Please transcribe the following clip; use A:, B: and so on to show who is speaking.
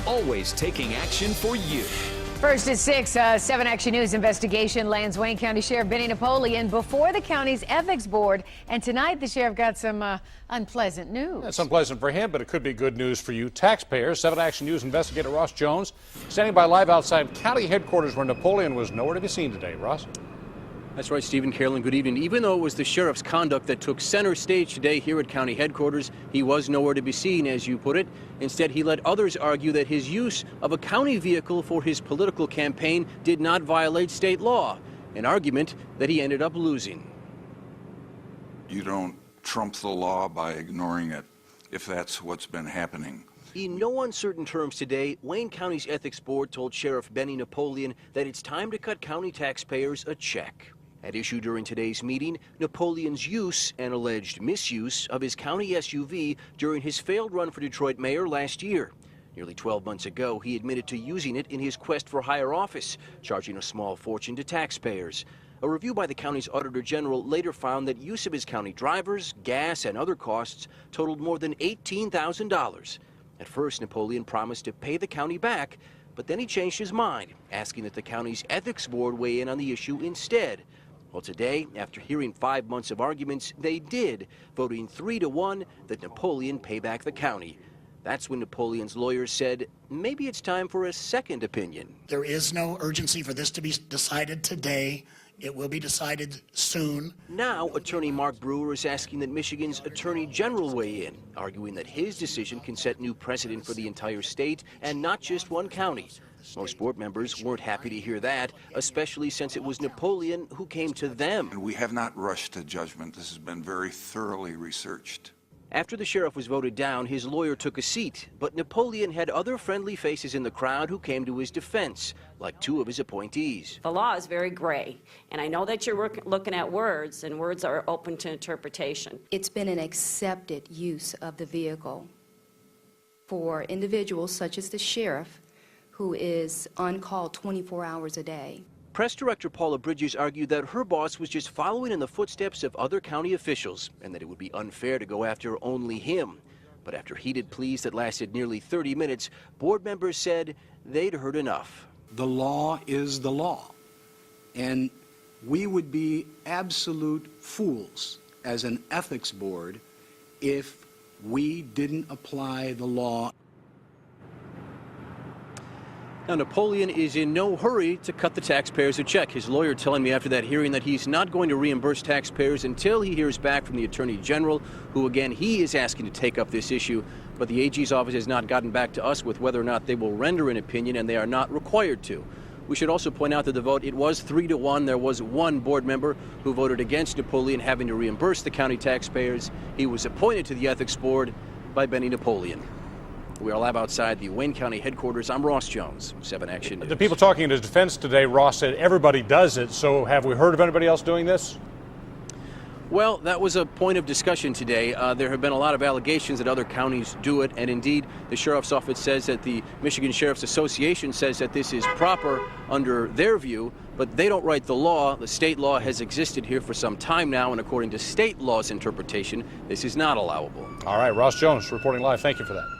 A: always taking action for you.
B: First at 6, 7 Action News investigation lands Wayne County Sheriff Benny Napoleon before the county's ethics board. And tonight the sheriff got some unpleasant news.
C: It's unpleasant for him, but it could be good news for you taxpayers. 7 Action News investigator Ross Jones standing by live outside county headquarters where Napoleon was nowhere to be seen today. Ross?
D: That's right, Stephen. Carolyn, good evening. Even though it was the sheriff's conduct that took center stage today here at county headquarters, he was nowhere to be seen, as you put it. Instead, he let others argue that his use of a county vehicle for his political campaign did not violate state law, an argument that he ended up losing.
E: You don't trump the law by ignoring it, if that's what's been happening.
D: In no uncertain terms today, Wayne County's ethics board told Sheriff Benny Napoleon that it's time to cut county taxpayers a check. At issue during today's meeting, Napoleon's use and alleged misuse of his county SUV during his failed run for Detroit mayor last year. Nearly 12 months ago, he admitted to using it in his quest for higher office, charging a small fortune to taxpayers. A review by the county's Auditor General later found that use of his county drivers, gas, and other costs totaled more than $18,000. At first, Napoleon promised to pay the county back, but then he changed his mind, asking that the county's ethics board weigh in on the issue instead. Well, today, after hearing 5 months of arguments, they did, voting 3-1 that Napoleon pay back the county. That's when Napoleon's lawyers said maybe it's time for a second opinion.
F: There is no urgency for this to be decided today. It will be decided soon.
D: Now, attorney Mark Brewer is asking that Michigan's Attorney General weigh in, arguing that his decision can set new precedent for the entire state and not just one county. Most board members weren't happy to hear that, especially since it was Napoleon who came to them.
E: And we have not rushed to judgment. This has been very thoroughly researched.
D: After the sheriff was voted down, his lawyer took a seat, but Napoleon had other friendly faces in the crowd who came to his defense, like 2 of his appointees.
G: The law is very gray, and I know that you're looking at words, and words are open to interpretation.
H: It's been an accepted use of the vehicle for individuals such as the sheriff, who is on call 24 hours a day.
D: Press Director Paula Bridges argued that her boss was just following in the footsteps of other county officials and that it would be unfair to go after only him. But after heated pleas that lasted nearly 30 minutes, board members said they'd heard enough.
I: The law is the law, and we would be absolute fools as an ethics board if we didn't apply the law.
D: Now, Napoleon is in no hurry to cut the taxpayers a check. His lawyer telling me after that hearing that he's not going to reimburse taxpayers until he hears back from the Attorney General, who, again, he is asking to take up this issue. But the AG's office has not gotten back to us with whether or not they will render an opinion, and they are not required to. We should also point out that the vote, it was 3-1. There was 1 board member who voted against Napoleon having to reimburse the county taxpayers. He was appointed to the ethics board by Benny Napoleon. We are live outside the Wayne County headquarters. I'm Ross Jones, 7 Action News.
C: The people talking in his defense today, Ross said everybody does it. So have we heard of anybody else doing this?
D: Well, that was a point of discussion today. There have been a lot of allegations that other counties do it, and indeed the sheriff's office says that the Michigan Sheriff's Association says that this is proper under their view, but they don't write the law. The state law has existed here for some time now, and according to state law's interpretation, this is not allowable.
C: All right, Ross Jones reporting live. Thank you for that.